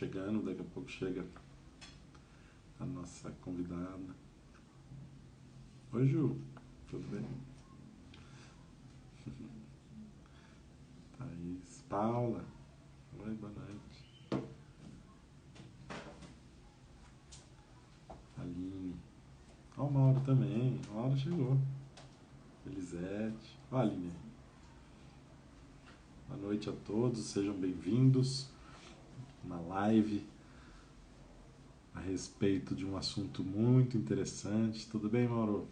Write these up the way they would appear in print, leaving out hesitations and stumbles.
chegando, daqui a pouco chega a nossa convidada. Oi, Ju, tudo bem? Thaís, Paula, oi, boa noite. Aline, ó, o Mauro também, o Mauro chegou. Elisete, ó, a Aline. Boa noite a todos, sejam bem-vindos. Uma live a respeito de um assunto muito interessante. Tudo bem, Mauro?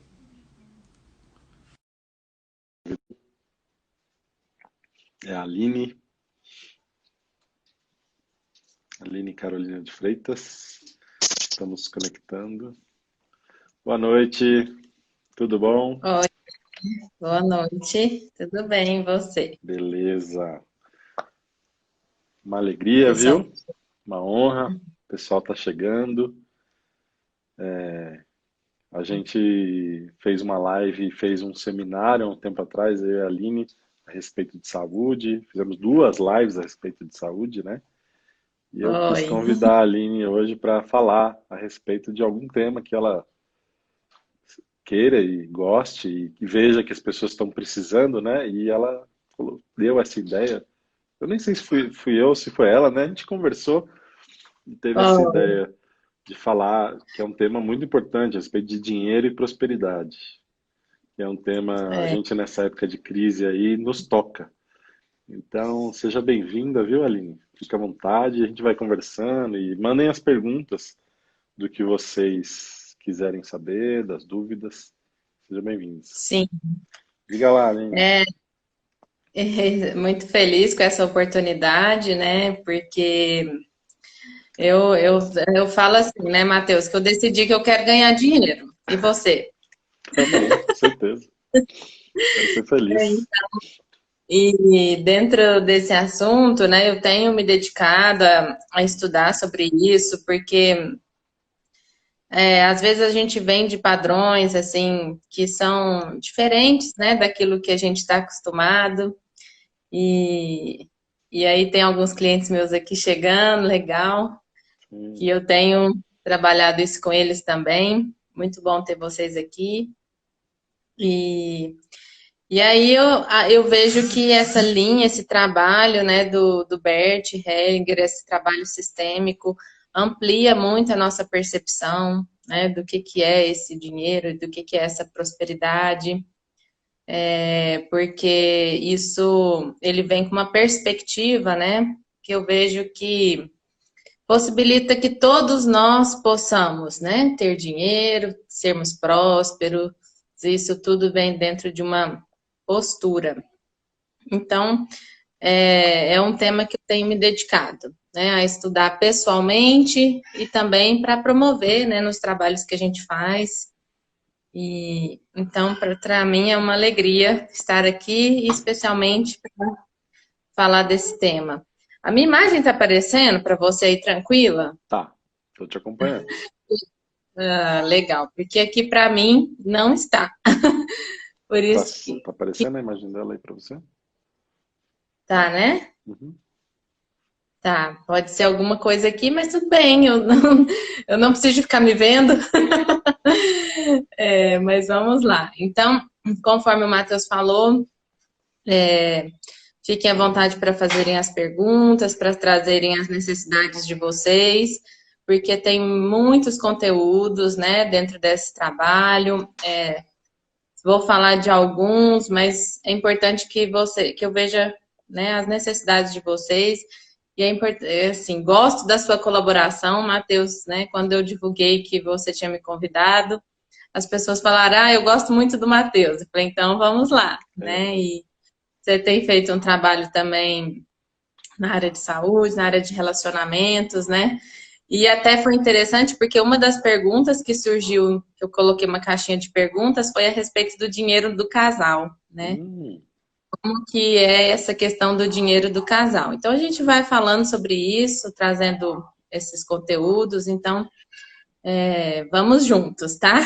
É a Aline Carolina de Freitas. Estamos conectando. Boa noite, tudo bom? Oi, boa noite. Tudo bem, e você? Beleza. Uma alegria, Pessoal, viu? Uma honra. O pessoal tá chegando. A gente fez uma live, fez um seminário há um tempo atrás, eu e a Aline, a respeito de saúde. Fizemos duas lives a respeito de saúde, né? E eu quis oi. convidar a Aline hoje para falar a respeito de algum tema que ela queira e goste e veja que as pessoas estão precisando, né? E ela deu essa ideia. Eu nem sei se fui eu ou se foi ela, né? A gente conversou e teve essa Oi, ideia de falar que é um tema muito importante a respeito de dinheiro e prosperidade. Que é um tema, a é, gente nessa época de crise aí nos toca. Então, seja bem-vinda, viu, Aline? Fica à vontade, a gente vai conversando e mandem as perguntas do que vocês quiserem saber, das dúvidas. Sejam bem-vindos. sim. Diga lá, Aline. É, muito feliz com essa oportunidade, né? Porque eu, eu, eu falo assim, né, Matheus, que eu decidi que eu quero ganhar dinheiro. E você? Também, com certeza. Quero ser feliz. E dentro desse assunto, né, eu tenho me dedicado a estudar sobre isso, porque às vezes a gente vem de padrões assim que são diferentes, né, daquilo que a gente está acostumado. E, e aí tem alguns clientes meus aqui chegando, legal, que Hum, eu tenho trabalhado isso com eles também. Muito bom ter vocês aqui. E, e aí eu vejo que essa linha, esse trabalho, né, do Bert Hellinger, esse trabalho sistêmico, amplia muito a nossa percepção, né, do que é esse dinheiro, do que é essa prosperidade, porque isso ele vem com uma perspectiva, né, que eu vejo que possibilita que todos nós possamos, né, ter dinheiro, sermos prósperos. Isso tudo vem dentro de uma postura. Então, é um tema que eu tenho me dedicado, né, a estudar pessoalmente e também para promover, né, nos trabalhos que a gente faz. E então, para mim é uma alegria estar aqui, especialmente para falar desse tema. A minha imagem está aparecendo para você aí tranquila? tá, tô te acompanhando. Ah, legal, porque aqui para mim não está. Por Tá, isso tá que aparecendo a imagem dela aí pra você? tá, né? Uhum. Tá, pode ser alguma coisa aqui, mas tudo bem, eu não preciso ficar me vendo. Mas vamos lá. Então, conforme o Matheus falou, fiquem à vontade para fazerem as perguntas, para trazerem as necessidades de vocês, porque tem muitos conteúdos, né, dentro desse trabalho. Vou falar de alguns, mas é importante que eu veja, né, as necessidades de vocês. E é importante, assim, gosto da sua colaboração, Matheus, né? Quando eu divulguei que você tinha me convidado, as pessoas falaram, eu gosto muito do Matheus. Eu falei, então vamos lá, né? Legal. E você tem feito um trabalho também na área de saúde, na área de relacionamentos, né? E até foi interessante porque uma das perguntas que surgiu, que eu coloquei uma caixinha de perguntas, foi a respeito do dinheiro do casal, né? Hum, Como que é essa questão do dinheiro do casal? Então a gente vai falando sobre isso, trazendo esses conteúdos, então vamos juntos, tá?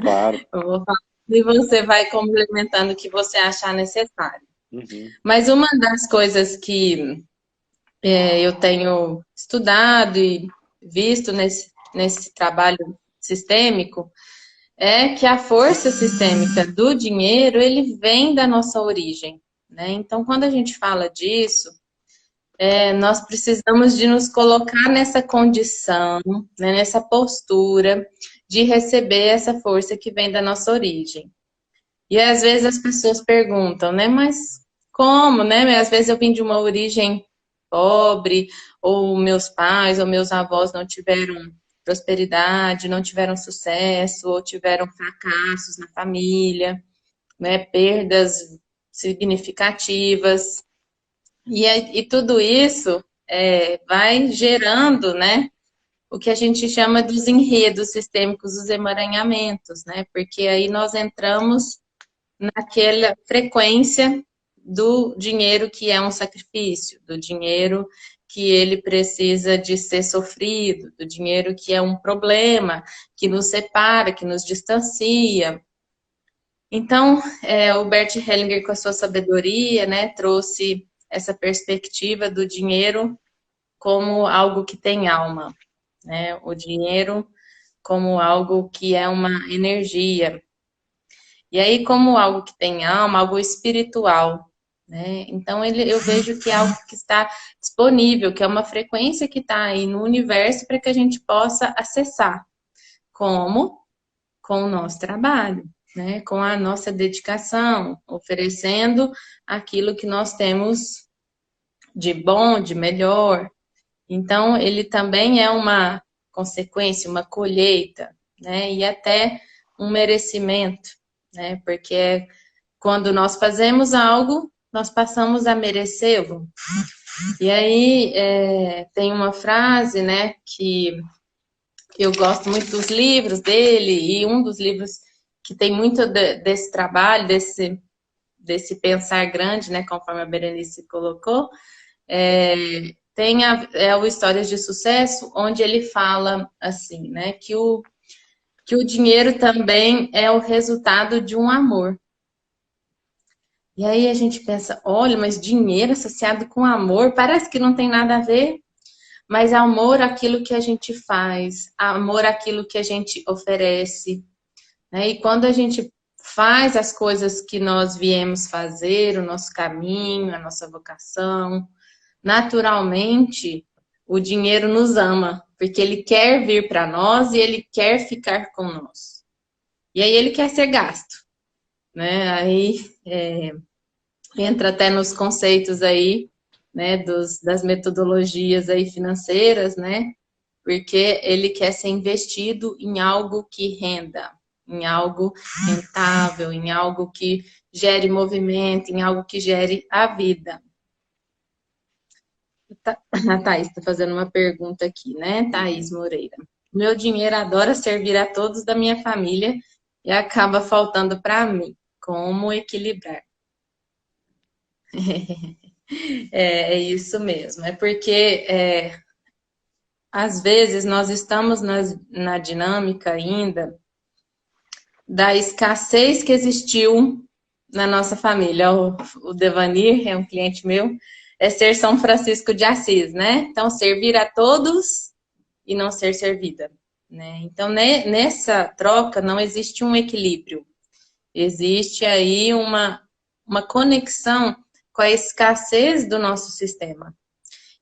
claro. Eu vou falar e você vai complementando o que você achar necessário. Uhum. Mas uma das coisas que eu tenho estudado e visto nesse trabalho sistêmico, é que a força sistêmica do dinheiro, ele vem da nossa origem, né? Então, quando a gente fala disso, nós precisamos de nos colocar nessa condição, né, nessa postura de receber essa força que vem da nossa origem. E às vezes as pessoas perguntam, né? Mas como, né? Às vezes eu vim de uma origem pobre, ou meus pais ou meus avós não tiveram prosperidade, não tiveram sucesso, ou tiveram fracassos na família, né? Perdas significativas. E tudo isso vai gerando, né? O que a gente chama dos enredos sistêmicos, os emaranhamentos, né? Porque aí nós entramos naquela frequência do dinheiro que é um sacrifício, do dinheiro que ele precisa de ser sofrido, do dinheiro que é um problema, que nos separa, que nos distancia. Então, o Bert Hellinger, com a sua sabedoria, né, trouxe essa perspectiva do dinheiro como algo que tem alma, né? O dinheiro como algo que é uma energia, e aí, como algo que tem alma, algo espiritual, né? Então, eu vejo que é algo que está disponível, que é uma frequência que está aí no universo para que a gente possa acessar. Como? Com o nosso trabalho, né? Com a nossa dedicação, oferecendo aquilo que nós temos de bom, de melhor. Então, ele também é uma consequência, uma colheita, né? E até um merecimento, né? Porque quando nós fazemos algo, nós passamos a merecê-lo. E aí tem uma frase, né, que eu gosto muito dos livros dele, e um dos livros que tem muito desse trabalho, desse pensar grande, né, conforme a Berenice colocou, tem o Histórias de Sucesso, onde ele fala assim, né, que o dinheiro também é o resultado de um amor. E aí a gente pensa, olha, mas dinheiro associado com amor, parece que não tem nada a ver, mas amor àquilo que a gente faz, amor àquilo que a gente oferece, né? E quando a gente faz as coisas que nós viemos fazer, o nosso caminho, a nossa vocação, naturalmente o dinheiro nos ama, porque ele quer vir para nós e ele quer ficar com nós. E aí ele quer ser gasto, né? Aí entra até nos conceitos aí, né, das metodologias aí financeiras, né? Porque ele quer ser investido em algo que renda, em algo rentável, em algo que gere movimento, em algo que gere a vida. A Thaís está fazendo uma pergunta aqui, né, Thaís Moreira? Meu dinheiro adora servir a todos da minha família e acaba faltando para mim. Como equilibrar? É isso mesmo. É porque às vezes nós estamos na dinâmica ainda da escassez que existiu na nossa família. O Devanir é um cliente meu, é ser São Francisco de Assis, né? Então, servir a todos e não ser servida, né? Então, nessa troca não existe um equilíbrio. Existe aí uma conexão com a escassez do nosso sistema.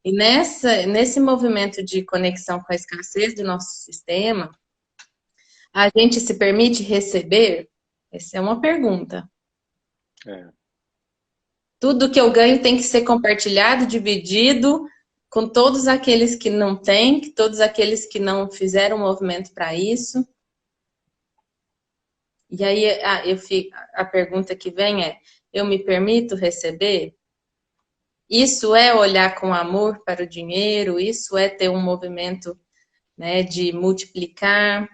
E nesse movimento de conexão com a escassez do nosso sistema, a gente se permite receber? Essa é uma pergunta. É, Tudo que eu ganho tem que ser compartilhado, dividido com todos aqueles que não têm, todos aqueles que não fizeram um movimento para isso. E aí a pergunta que vem é: eu me permito receber? Isso é olhar com amor para o dinheiro? Isso é ter um movimento, né, de multiplicar?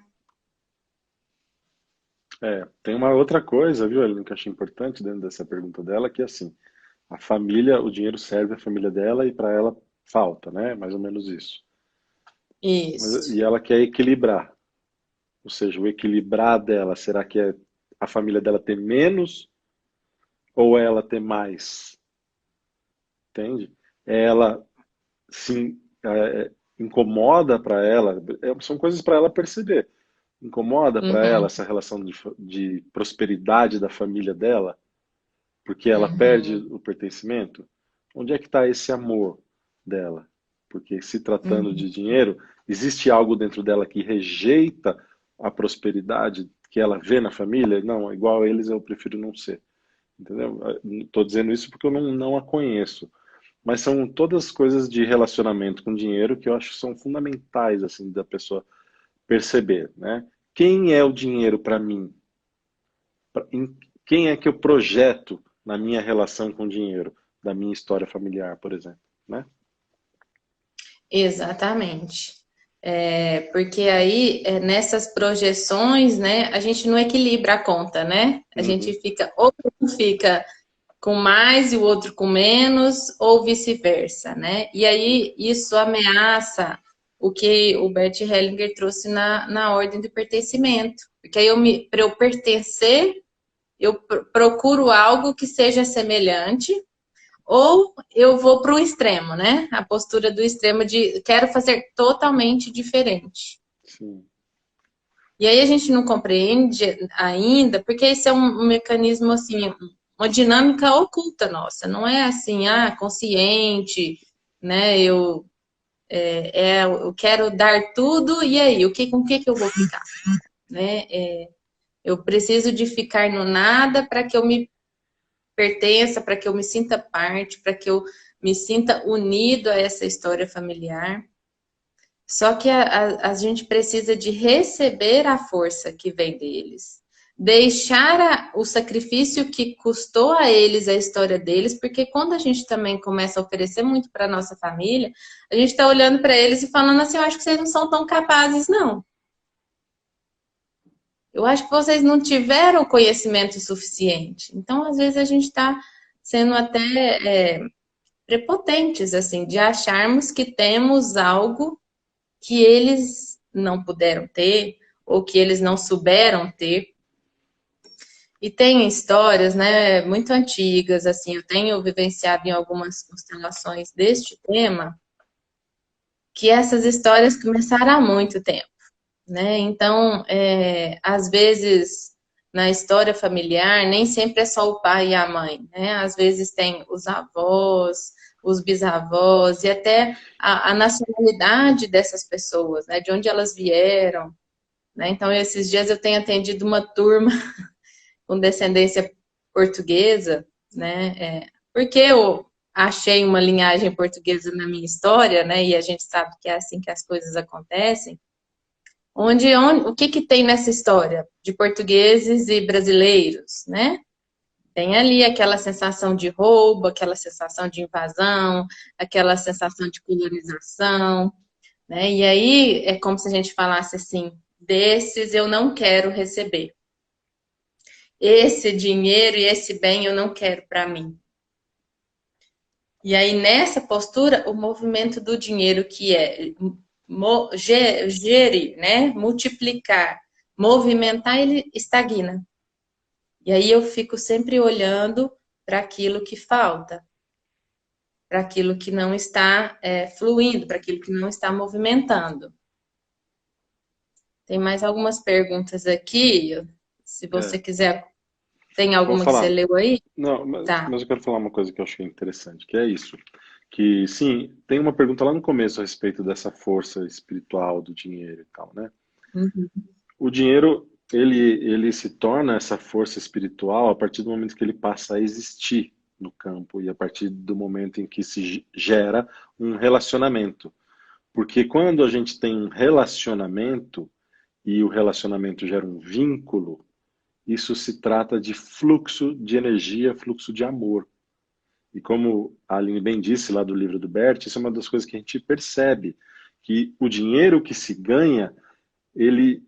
tem uma outra coisa, viu, Ellen, que eu achei importante dentro dessa pergunta dela, que é assim, a família, o dinheiro serve a família dela e para ela falta, né? Mais ou menos isso. Isso. E ela quer equilibrar, ou seja, o equilibrar dela, será que é a família dela ter menos ou ela ter mais? Entende? É ela se incomoda para ela, são coisas para ela perceber. Incomoda para ela Uhum, essa relação de prosperidade da família dela, porque ela perde uhum, o pertencimento? Onde é que está esse amor dela? Porque se tratando uhum. de dinheiro, existe algo dentro dela que rejeita a prosperidade que ela vê na família? Não, igual a eles eu prefiro não ser. Entendeu? Estou dizendo isso porque eu não a conheço. Mas são todas coisas de relacionamento com dinheiro que eu acho que são fundamentais assim da pessoa perceber, né? Quem é o dinheiro para mim? Quem é que eu projeto na minha relação com o dinheiro, da minha história familiar, por exemplo, né? Exatamente. Porque aí, nessas projeções, né, a gente não equilibra a conta, né? A gente Uhum, fica, ou um fica com mais e o outro com menos, ou vice-versa, né? E aí isso ameaça o que o Bert Hellinger trouxe na ordem de pertencimento. Porque aí para eu pertencer, eu procuro algo que seja semelhante, ou eu vou para o extremo, né? A postura do extremo de quero fazer totalmente diferente. sim. E aí a gente não compreende ainda, porque esse é um mecanismo assim, uma dinâmica oculta nossa, não é assim, consciente, né? Eu quero dar tudo, e aí, com o que eu vou ficar? Né? Eu preciso de ficar no nada para que eu me pertença, para que eu me sinta parte, para que eu me sinta unido a essa história familiar. Só que a gente precisa de receber a força que vem deles. Deixar o sacrifício que custou a eles a história deles, porque quando a gente também começa a oferecer muito para a nossa família, a gente está olhando para eles e falando assim: eu acho que vocês não são tão capazes, não. Eu acho que vocês não tiveram conhecimento suficiente. Então, às vezes, a gente está sendo até prepotentes, assim, de acharmos que temos algo que eles não puderam ter ou que eles não souberam ter. E tem histórias, né, muito antigas, assim, eu tenho vivenciado em algumas constelações deste tema, que essas histórias começaram há muito tempo, né? Então, às vezes, na história familiar, nem sempre é só o pai e a mãe, né? Às vezes tem os avós, os bisavós e até a nacionalidade dessas pessoas, né? De onde elas vieram, né? Então, esses dias eu tenho atendido uma turma com descendência portuguesa, né? Porque eu achei uma linhagem portuguesa na minha história, né? E a gente sabe que é assim que as coisas acontecem. O que que tem nessa história de portugueses e brasileiros, né? Tem ali aquela sensação de roubo, aquela sensação de invasão, aquela sensação de colonização, né? E aí é como se a gente falasse assim: desses eu não quero receber. Esse dinheiro e esse bem eu não quero para mim. E aí nessa postura, o movimento do dinheiro que é gerir, né? Multiplicar, movimentar, ele estagna. E aí eu fico sempre olhando para aquilo que falta, para aquilo que não está fluindo, para aquilo que não está movimentando. Tem mais algumas perguntas aqui. Se É, você quiser, tem vou alguma que você falar. leu aí? Não, Tá. mas eu quero falar uma coisa que eu achei interessante, que é isso. Que, sim, tem uma pergunta lá no começo a respeito dessa força espiritual do dinheiro e tal, né? Uhum. O dinheiro, ele se torna essa força espiritual a partir do momento que ele passa a existir no campo e a partir do momento em que se gera um relacionamento. Porque quando a gente tem um relacionamento e o relacionamento gera um vínculo, isso se trata de fluxo de energia, fluxo de amor. E como a Aline bem disse lá do livro do Bert, isso é uma das coisas que a gente percebe, que o dinheiro que se ganha, ele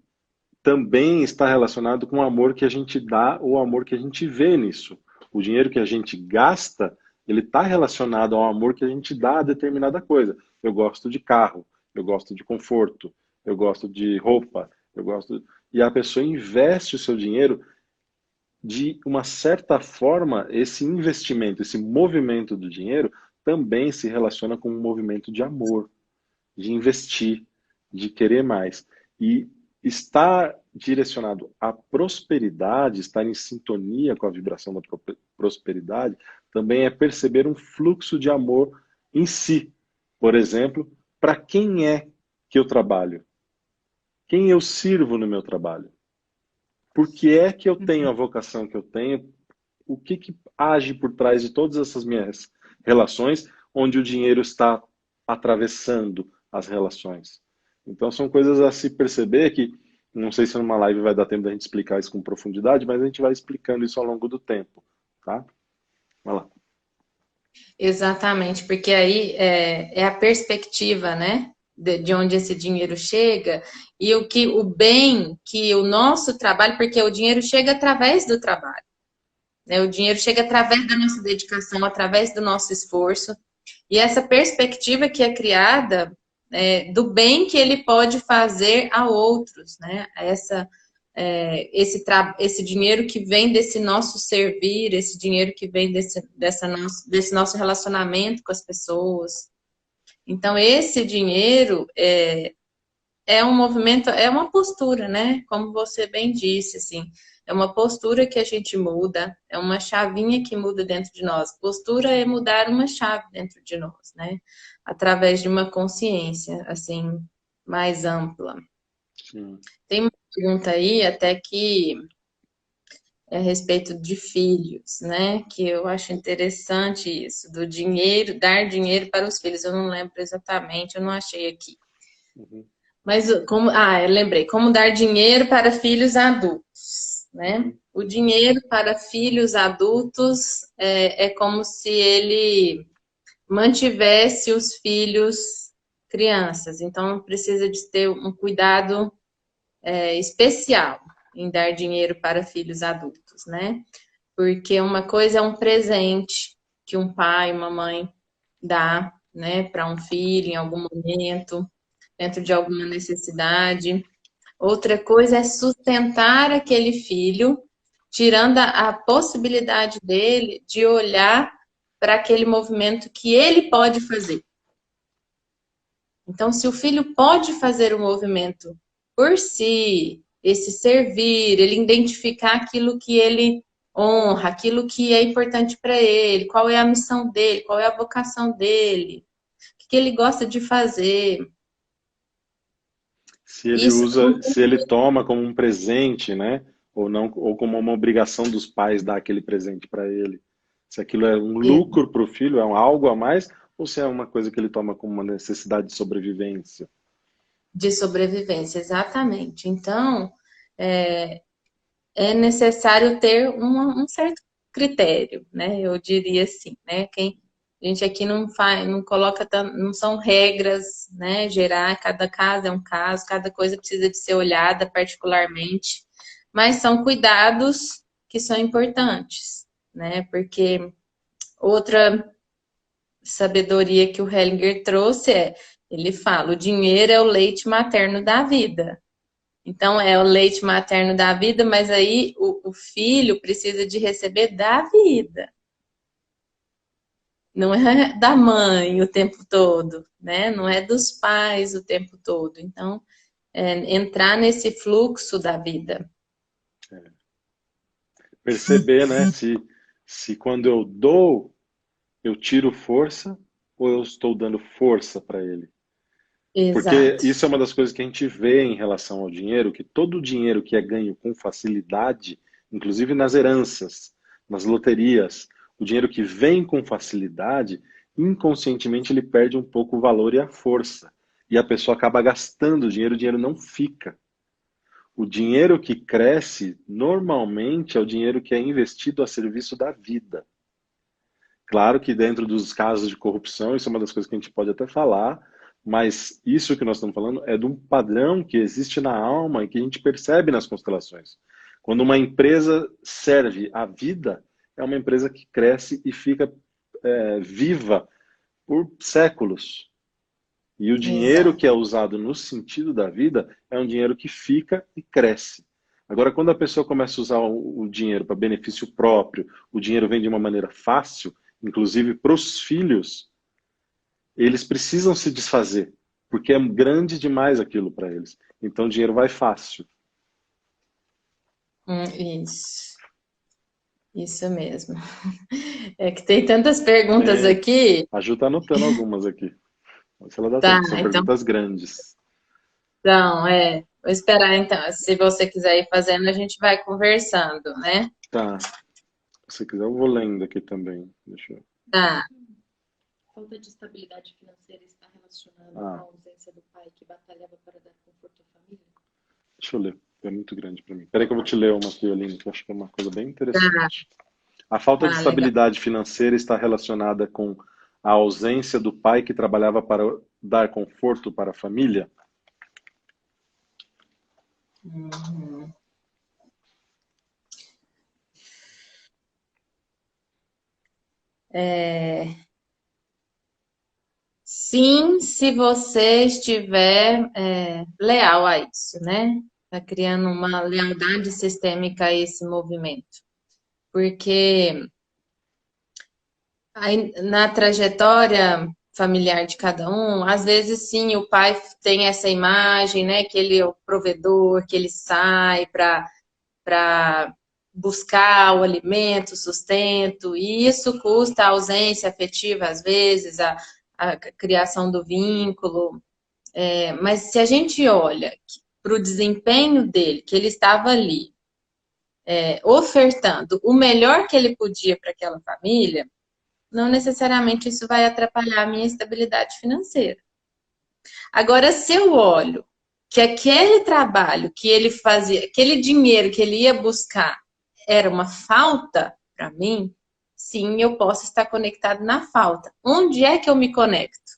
também está relacionado com o amor que a gente dá ou o amor que a gente vê nisso. O dinheiro que a gente gasta, ele está relacionado ao amor que a gente dá a determinada coisa. Eu gosto de carro, eu gosto de conforto, eu gosto de roupa, eu gosto. E a pessoa investe o seu dinheiro de uma certa forma, esse investimento, esse movimento do dinheiro também se relaciona com um movimento de amor, de investir, de querer mais. E estar direcionado à prosperidade, estar em sintonia com a vibração da prosperidade, também é perceber um fluxo de amor em si. Por exemplo, para quem é que eu trabalho? Quem eu sirvo no meu trabalho? Por que é que eu tenho a vocação que eu tenho? O que que age por trás de todas essas minhas relações, onde o dinheiro está atravessando as relações? Então são coisas a se perceber que, não sei se numa live vai dar tempo da gente explicar isso com profundidade, mas a gente vai explicando isso ao longo do tempo, tá? Vai lá. Exatamente, porque aí é a perspectiva, né? De onde esse dinheiro chega e o bem que o nosso trabalho, porque o dinheiro chega através do trabalho, né? O dinheiro chega através da nossa dedicação, através do nosso esforço, e essa perspectiva que é criada do bem que ele pode fazer a outros, né? Esse dinheiro que vem desse nosso servir, esse dinheiro que vem desse nosso relacionamento com as pessoas. Então, esse dinheiro é um movimento, é uma postura, né? Como você bem disse, assim, é uma postura que a gente muda, é uma chavinha que muda dentro de nós. Postura é mudar uma chave dentro de nós, né? Através de uma consciência, assim, mais ampla. Sim. Tem uma pergunta aí, até que é a respeito de filhos, né? Que eu acho interessante isso, do dinheiro, dar dinheiro para os filhos. Eu não lembro exatamente, eu não achei aqui. Uhum. Mas eu lembrei, como dar dinheiro para filhos adultos, né? Uhum. O dinheiro para filhos adultos é como se ele mantivesse os filhos crianças. Então precisa de ter um cuidado especial em dar dinheiro para filhos adultos, né? Porque uma coisa é um presente que um pai, uma mãe dá, né, para um filho em algum momento, dentro de alguma necessidade. Outra coisa é sustentar aquele filho, tirando a possibilidade dele de olhar para aquele movimento que ele pode fazer. Então, se o filho pode fazer o movimento por si, esse servir, ele identificar aquilo que ele honra, aquilo que é importante para ele, qual é a missão dele, qual é a vocação dele, o que ele gosta de fazer. Se ele Isso usa, se ele toma como um presente, né? Ou não, ou como uma obrigação dos pais dar aquele presente para ele. Se aquilo é um lucro para o filho, é um algo a mais, ou se é uma coisa que ele toma como uma necessidade de sobrevivência. de sobrevivência, exatamente. Então, é, é necessário ter um certo critério, né? Eu diria assim, né? A gente aqui não faz, não coloca, não são regras, né? Gerar, cada caso é um caso, cada coisa precisa de ser olhada particularmente, mas são cuidados que são importantes, né? Porque outra sabedoria que o Hellinger trouxe ele fala, o dinheiro é o leite materno da vida. Então, é o leite materno da vida, mas aí o filho precisa de receber da vida. Não é da mãe o tempo todo, né? Não é dos pais o tempo todo. Então, entrar nesse fluxo da vida. Perceber, né? Se quando eu dou, eu tiro força, ou eu estou dando força para ele. Porque Exato. isso é uma das coisas que a gente vê em relação ao dinheiro, que todo o dinheiro que é ganho com facilidade, inclusive nas heranças, nas loterias, o dinheiro que vem com facilidade, inconscientemente ele perde um pouco o valor e a força. E a pessoa acaba gastando o dinheiro não fica. O dinheiro que cresce, normalmente, é o dinheiro que é investido a serviço da vida. Claro que dentro dos casos de corrupção, isso é uma das coisas que a gente pode até falar, mas isso que nós estamos falando é de um padrão que existe na alma e que a gente percebe nas constelações. Quando uma empresa serve a vida, é uma empresa que cresce e fica viva por séculos. E o dinheiro Exato. que é usado no sentido da vida é um dinheiro que fica e cresce. Agora, quando a pessoa começa a usar o dinheiro para benefício próprio, o dinheiro vem de uma maneira fácil, inclusive para os filhos, eles precisam se desfazer, porque é grande demais aquilo para eles. Então o dinheiro vai fácil. Isso, isso mesmo. É que tem tantas perguntas Tem. aqui. A Ju está anotando algumas aqui. Se ela dá Tá, tempo, são então, perguntas grandes. vou esperar então. Se você quiser ir fazendo, a gente vai conversando, né? Tá. Se você quiser, eu vou lendo aqui também. Deixa eu... Tá. Falta de estabilidade financeira está relacionada com Ah, a ausência do pai que batalhava para dar conforto à família? deixa eu ler. É muito grande para mim. Peraí que eu vou te ler uma aqui, Aline, que eu acho que é uma coisa bem interessante. A falta de Legal. estabilidade financeira está relacionada com a ausência do pai que trabalhava para dar conforto para a família? Uhum. Sim, se você estiver leal a isso, né? Está criando uma lealdade sistêmica a esse movimento. Porque aí, na trajetória familiar de cada um, às vezes sim, o pai tem essa imagem, né? Que ele é o provedor, que ele sai para buscar o alimento, o sustento, e isso custa a ausência afetiva, às vezes, a criação do vínculo. Mas se a gente olha para o desempenho dele, que ele estava ali, ofertando o melhor que ele podia para aquela família, não necessariamente isso vai atrapalhar a minha estabilidade financeira. Agora, se eu olho que aquele trabalho que ele fazia, aquele dinheiro que ele ia buscar era uma falta para mim, sim, eu posso estar conectado na falta. Onde é que eu me conecto?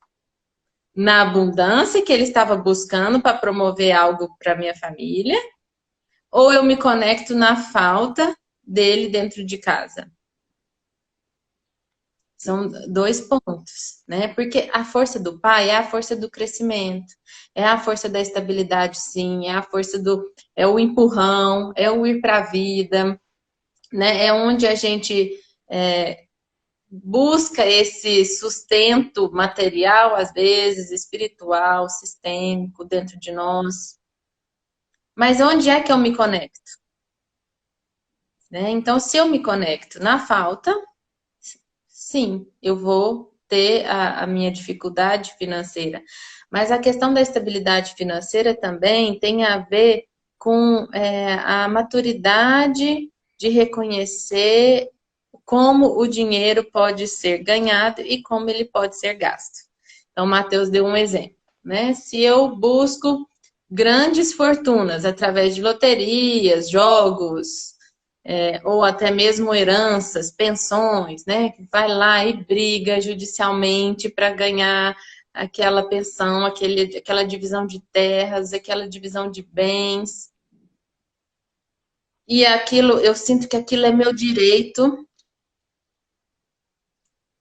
Na abundância que ele estava buscando para promover algo para minha família, ou eu me conecto na falta dele dentro de casa? São dois pontos, né? Porque a força do pai é a força do crescimento, é a força da estabilidade, sim, é a força é o empurrão, é o ir para a vida, né? É onde a gente busca esse sustento material, às vezes, espiritual, sistêmico dentro de nós. Mas onde é que eu me conecto? Né? Então, se eu me conecto na falta, sim, eu vou ter a minha dificuldade financeira. Mas a questão da estabilidade financeira também tem a ver com a maturidade de reconhecer como o dinheiro pode ser ganhado e como ele pode ser gasto. Então, o Matheus deu um exemplo, né? Se eu busco grandes fortunas através de loterias, jogos, ou até mesmo heranças, pensões, né? Que vai lá e briga judicialmente para ganhar aquela pensão, aquela divisão de terras, aquela divisão de bens. E aquilo, eu sinto que aquilo é meu direito.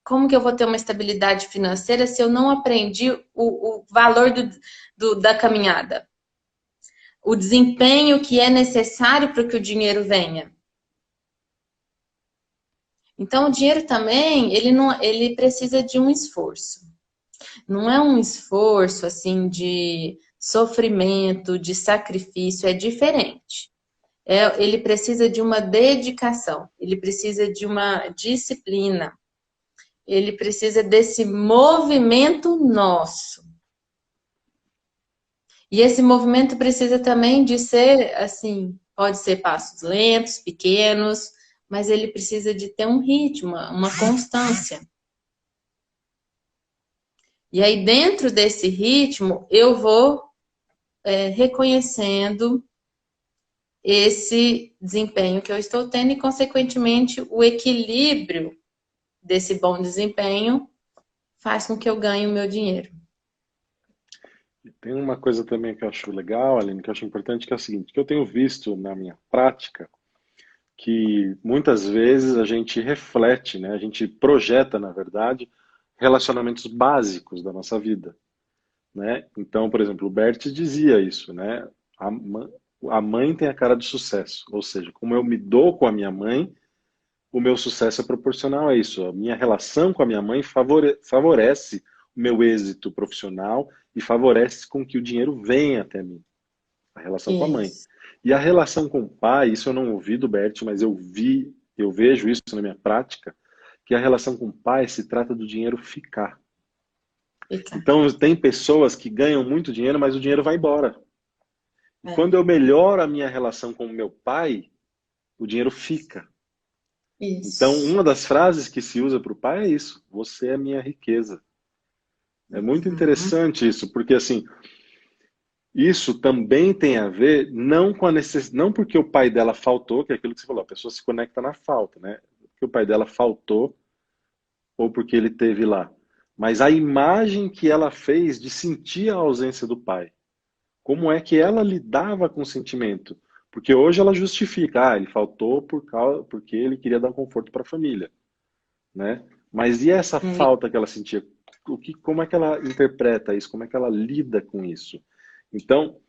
Como que eu vou ter uma estabilidade financeira se eu não aprendi o valor da caminhada? O desempenho que é necessário para que o dinheiro venha. Então, o dinheiro também, ele precisa de um esforço. Não é um esforço, assim, de sofrimento, de sacrifício, é diferente. Ele precisa de uma dedicação, ele precisa de uma disciplina, ele precisa desse movimento nosso. E esse movimento precisa também de ser, assim, pode ser passos lentos, pequenos, mas ele precisa de ter um ritmo, uma constância. E aí, dentro desse ritmo, eu vou reconhecendo esse desempenho que eu estou tendo e, consequentemente, o equilíbrio desse bom desempenho faz com que eu ganhe o meu dinheiro. Tem uma coisa também que eu acho legal, Aline, que eu acho importante, que é o seguinte, que eu tenho visto na minha prática, que muitas vezes a gente reflete, né? A gente projeta, na verdade, relacionamentos básicos da nossa vida, né? Então, por exemplo, o Bert dizia isso, né? A mãe tem a cara do sucesso, ou seja, como eu me dou com a minha mãe, o meu sucesso é proporcional a isso. A minha relação com a minha mãe favorece meu êxito profissional e favorece com que o dinheiro venha até mim. A relação com a mãe. Isso. E a relação com o pai, isso eu não ouvi do Bert, mas eu vejo isso na minha prática, que a relação com o pai se trata do dinheiro ficar. Fica. Então, tem pessoas que ganham muito dinheiro, mas o dinheiro vai embora. E É. quando eu melhoro a minha relação com o meu pai, o dinheiro fica. Então, Isso. uma das frases que se usa para o pai é isso: você é minha riqueza. É muito Uhum. interessante isso, porque assim, isso também tem a ver não com a necessidade, não porque o pai dela faltou, que é aquilo que você falou, a pessoa se conecta na falta, né? Porque o pai dela faltou ou porque ele teve lá, mas a imagem que ela fez de sentir a ausência do pai. Como é que ela lidava com o sentimento? Porque hoje ela justifica, ele faltou porque ele queria dar conforto para a família, né? Mas e essa falta que ela sentia? Como é que ela interpreta isso? Como é que ela lida com isso? Então,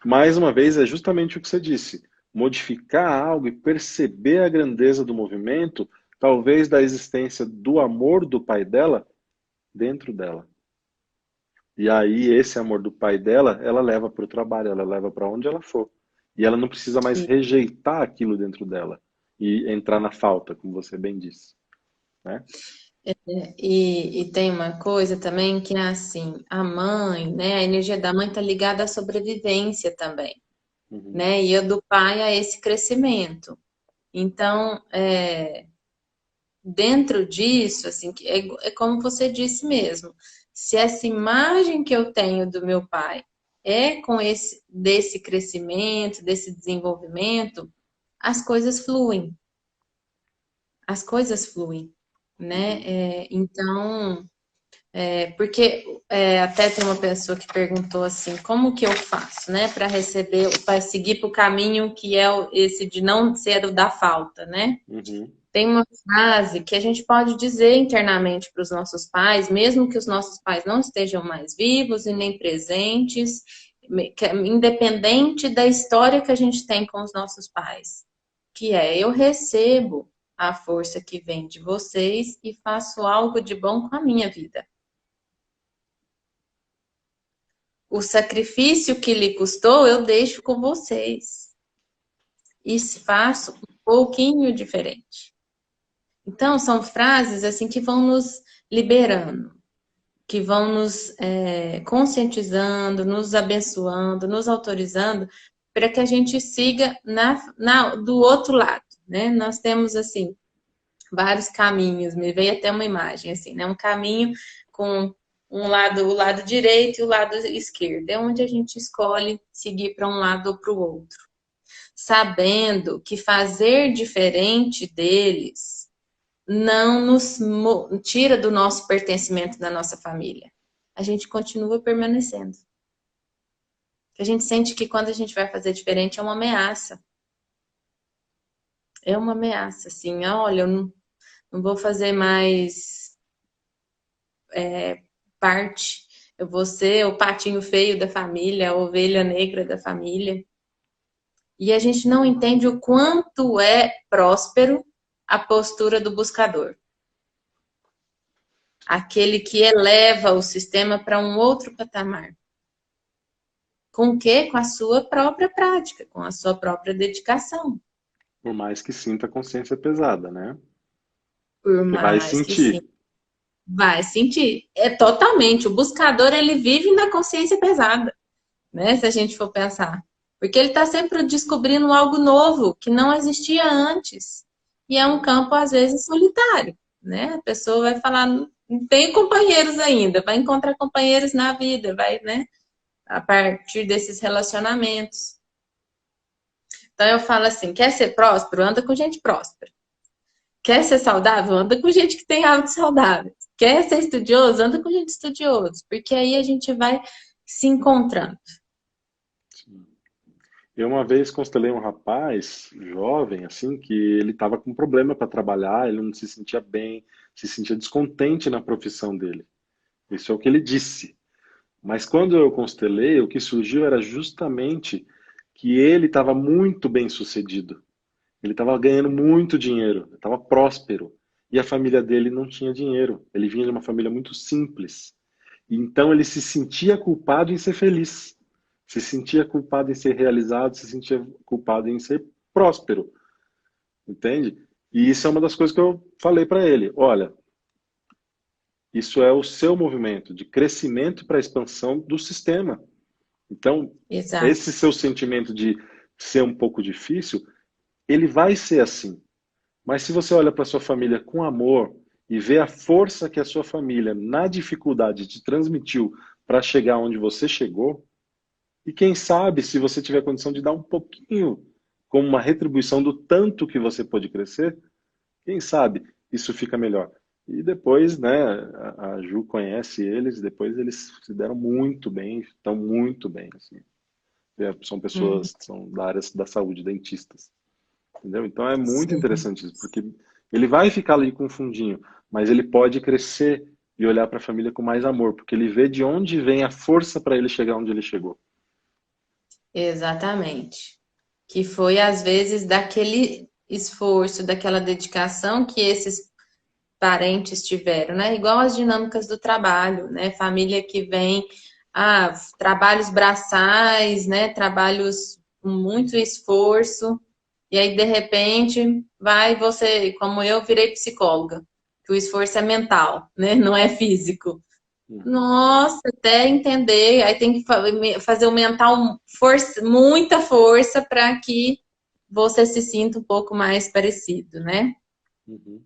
mais uma vez, é justamente o que você disse. Modificar algo e perceber a grandeza do movimento, talvez da existência do amor do pai dela dentro dela. E aí, esse amor do pai dela, ela leva para o trabalho, ela leva para onde ela for. E ela não precisa mais E, rejeitar aquilo dentro dela e entrar na falta, como você bem disse, né? e tem uma coisa também que é assim, a mãe, né? A energia da mãe está ligada à sobrevivência também, Uhum. né? E a do pai a esse crescimento. Então, dentro disso, assim, é como você disse mesmo, se essa imagem que eu tenho do meu pai é com esse desse crescimento, desse desenvolvimento, as coisas fluem, as coisas fluem, né? Uhum. Então, porque até tem uma pessoa que perguntou assim, como que eu faço, né, para receber, para seguir para o caminho que é esse de não ser o da falta, né? Uhum. Tem uma frase que a gente pode dizer internamente para os nossos pais, mesmo que os nossos pais não estejam mais vivos e nem presentes, independente da história que a gente tem com os nossos pais, que é: eu recebo a força que vem de vocês e faço algo de bom com a minha vida. O sacrifício que lhe custou, eu deixo com vocês. E faço um pouquinho diferente. Então, são frases assim que vão nos liberando, que vão nos conscientizando, nos abençoando, nos autorizando para que a gente siga do outro lado, né? Nós temos assim vários caminhos. Me veio até uma imagem assim, né? Um caminho com um lado, o lado direito e o lado esquerdo. É onde a gente escolhe seguir para um lado ou para o outro, sabendo que fazer diferente deles não nos tira do nosso pertencimento da nossa família. A gente continua permanecendo. A gente sente que quando a gente vai fazer diferente é uma ameaça. É uma ameaça, assim, olha, eu não vou fazer mais parte. Eu vou ser o patinho feio da família, a ovelha negra da família. E a gente não entende o quanto é próspero a postura do buscador. Aquele que eleva o sistema para um outro patamar. Com o quê? Com a sua própria prática, com a sua própria dedicação. Por mais que sinta a consciência pesada, né? Por Porque vai mais que sim, sentir. vai sentir. É totalmente. O buscador, ele vive na consciência pesada, né? Se a gente for pensar. Porque ele está sempre descobrindo algo novo que não existia antes. E é um campo, às vezes, solitário, né? A pessoa vai falar, não tem companheiros ainda, vai encontrar companheiros na vida, vai, né? A partir desses relacionamentos. Então eu falo assim, quer ser próspero? Anda com gente próspera. Quer ser saudável? Anda com gente que tem hábitos saudáveis. Quer ser estudioso? Anda com gente estudiosa. Porque aí a gente vai se encontrando. Eu uma vez constelei um rapaz jovem, assim, que ele estava com problema para trabalhar, ele não se sentia bem, se sentia descontente na profissão dele. Isso é o que ele disse. Mas quando eu constelei, o que surgiu era justamente que ele estava muito bem sucedido. Ele estava ganhando muito dinheiro, estava próspero. E a família dele não tinha dinheiro. Ele vinha de uma família muito simples. Então ele se sentia culpado em ser feliz, se sentia culpado em ser realizado, se sentia culpado em ser próspero, entende? E isso é uma das coisas que eu falei para ele. Olha, isso é o seu movimento de crescimento para expansão do sistema. Então, Exato. esse seu sentimento de ser um pouco difícil, ele vai ser assim. Mas se você olha para sua família com amor e vê a força que a sua família, na dificuldade, te transmitiu para chegar onde você chegou, e quem sabe, se você tiver condição de dar um pouquinho como uma retribuição do tanto que você pôde crescer, quem sabe isso fica melhor. E depois, né, a Ju conhece eles, depois eles se deram muito bem, estão muito bem, assim. São pessoas que são da área da saúde, dentistas. Entendeu? Então é muito Sim. interessante isso, porque ele vai ficar ali com um fundinho, mas ele pode crescer e olhar para a família com mais amor, porque ele vê de onde vem a força para ele chegar onde ele chegou. Exatamente. Que foi, às vezes, daquele esforço, daquela dedicação que esses parentes tiveram, né? Igual as dinâmicas do trabalho, né? Família que vem, trabalhos braçais, né? Trabalhos com muito esforço, e aí, de repente, vai você, como eu, virei psicóloga, que o esforço é mental, né? Não é físico. Uhum. Nossa, até entender, aí tem que fazer o mental, força, muita força para que você se sinta um pouco mais parecido, né? Uhum.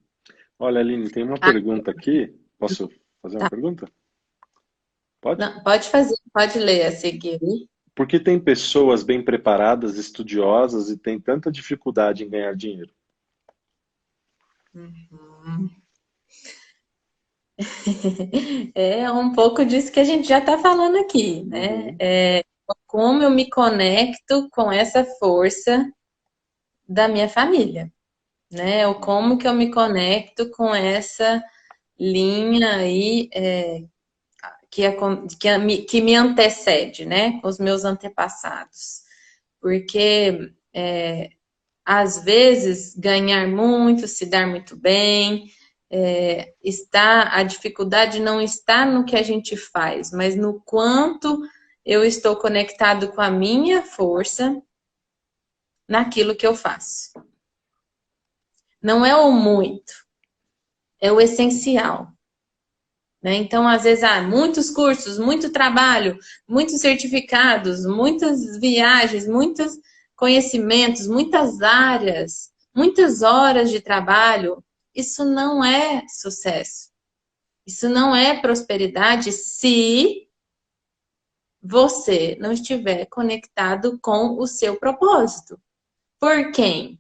Olha, Aline, tem uma Ah, pergunta aqui. Posso fazer uma tá. pergunta? Pode? Não, pode fazer, pode ler a seguir. Por que tem pessoas bem preparadas, estudiosas e têm tanta dificuldade em ganhar dinheiro? Hum. É um pouco disso que a gente já está falando aqui, né? Uhum. Como eu me conecto com essa força da minha família, né? Ou como que eu me conecto com essa linha aí que me antecede, né? Com os meus antepassados. Porque às vezes ganhar muito, se dar muito bem, a dificuldade não está no que a gente faz, mas no quanto eu estou conectado com a minha força naquilo que eu faço. Não é o muito, é o essencial. Né? Então, às vezes, muitos cursos, muito trabalho, muitos certificados, muitas viagens, muitos conhecimentos, muitas áreas, muitas horas de trabalho. Isso não é sucesso. Isso não é prosperidade se você não estiver conectado com o seu propósito. Por quem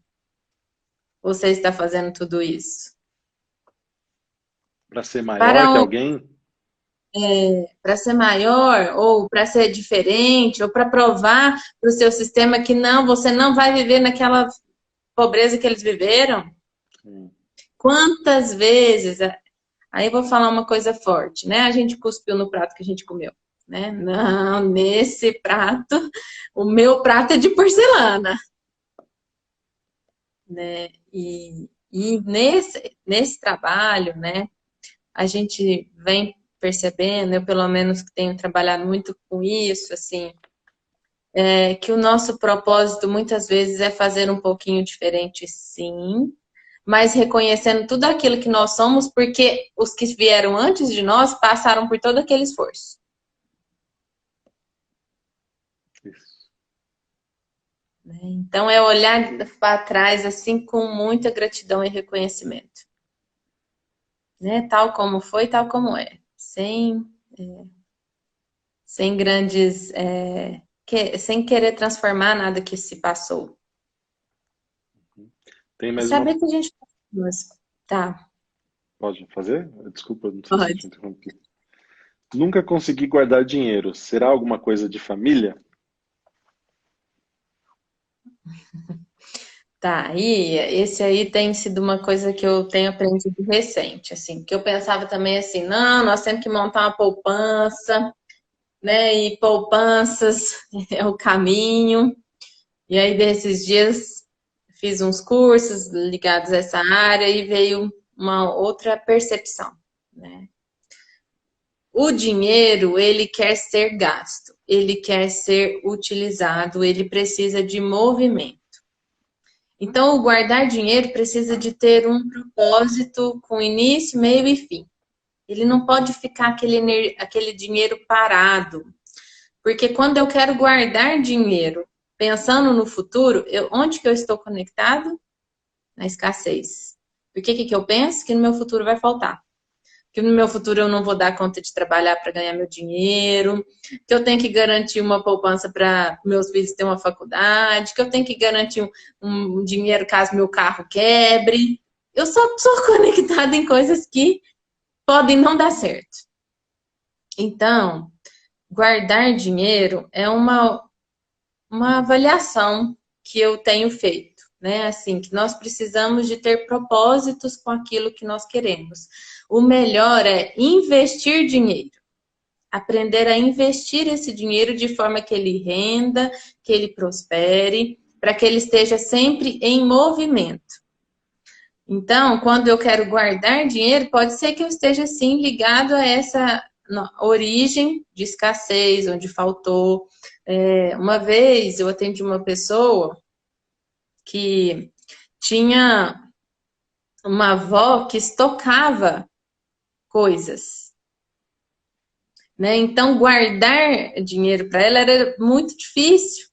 você está fazendo tudo isso? Para ser maior que Para alguém? para ser maior, ou para ser diferente, ou para provar para o seu sistema que não, você não vai viver naquela pobreza que eles viveram? Hum. Quantas vezes? Aí eu vou falar uma coisa forte, né? A gente cuspiu no prato que a gente comeu, né? Não, nesse prato, o meu prato é de porcelana, né? E nesse trabalho, né? A gente vem percebendo, eu pelo menos que tenho trabalhado muito com isso, assim, que o nosso propósito muitas vezes é fazer um pouquinho diferente, sim, mas reconhecendo tudo aquilo que nós somos, porque os que vieram antes de nós passaram por todo aquele esforço. Isso. Né? Então é olhar para trás assim com muita gratidão e reconhecimento. Né? Tal como foi, tal como é. Sem grandes. Sem querer transformar nada que se passou. Tem E mais uma. saber que a gente. Tá, Pode fazer? Desculpa, não sei se eu te pode. interrompi. Nunca consegui guardar dinheiro. Será alguma coisa de família? Tá, e esse aí tem sido uma coisa que eu tenho aprendido recente, assim, que eu pensava também assim, não, nós temos que montar uma poupança, né, e poupanças é o caminho, e aí desses dias fiz uns cursos ligados a essa área e veio uma outra percepção, né, O dinheiro, ele quer ser gasto, ele quer ser utilizado, ele precisa de movimento. Então, o guardar dinheiro precisa de ter um propósito com início, meio e fim. Ele não pode ficar aquele dinheiro parado. Porque quando eu quero guardar dinheiro, pensando no futuro, onde que eu estou conectado? Na escassez. Por que eu penso? Que no meu futuro vai faltar. Que no meu futuro eu não vou dar conta de trabalhar para ganhar meu dinheiro, que eu tenho que garantir uma poupança para meus filhos terem uma faculdade, que eu tenho que garantir um dinheiro caso meu carro quebre. Eu só sou conectada em coisas que podem não dar certo. Então, guardar dinheiro é uma avaliação que eu tenho feito, né? Assim, que nós precisamos de ter propósitos com aquilo que nós queremos. O melhor é investir dinheiro. Aprender a investir esse dinheiro de forma que ele renda, que ele prospere, para que ele esteja sempre em movimento. Então, quando eu quero guardar dinheiro, pode ser que eu esteja, sim, ligado a essa origem de escassez, onde faltou. Uma vez eu atendi uma pessoa que tinha uma avó que estocava coisas, né? Então, guardar dinheiro para ela era muito difícil,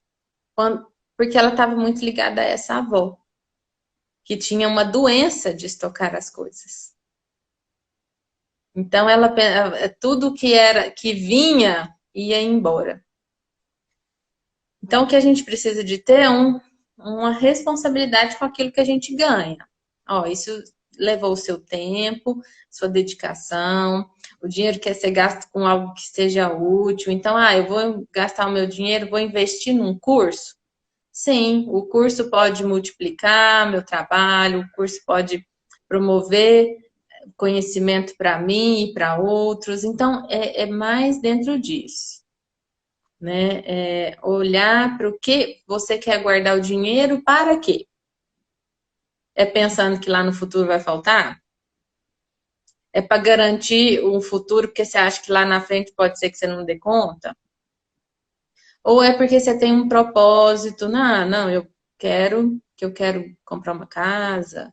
porque ela estava muito ligada a essa avó, que tinha uma doença de estocar as coisas. Então, tudo que vinha ia embora. Então, o que a gente precisa de ter é uma responsabilidade com aquilo que a gente ganha. Isso levou o seu tempo, sua dedicação, o dinheiro quer ser gasto com algo que seja útil. Então, eu vou gastar o meu dinheiro, vou investir num curso? Sim, o curso pode multiplicar meu trabalho, o curso pode promover conhecimento para mim e para outros. Então, é mais dentro disso, né? Olhar para o que você quer guardar o dinheiro, para quê? É pensando que lá no futuro vai faltar? É para garantir um futuro porque você acha que lá na frente pode ser que você não dê conta? Ou é porque você tem um propósito? Não, eu quero comprar uma casa,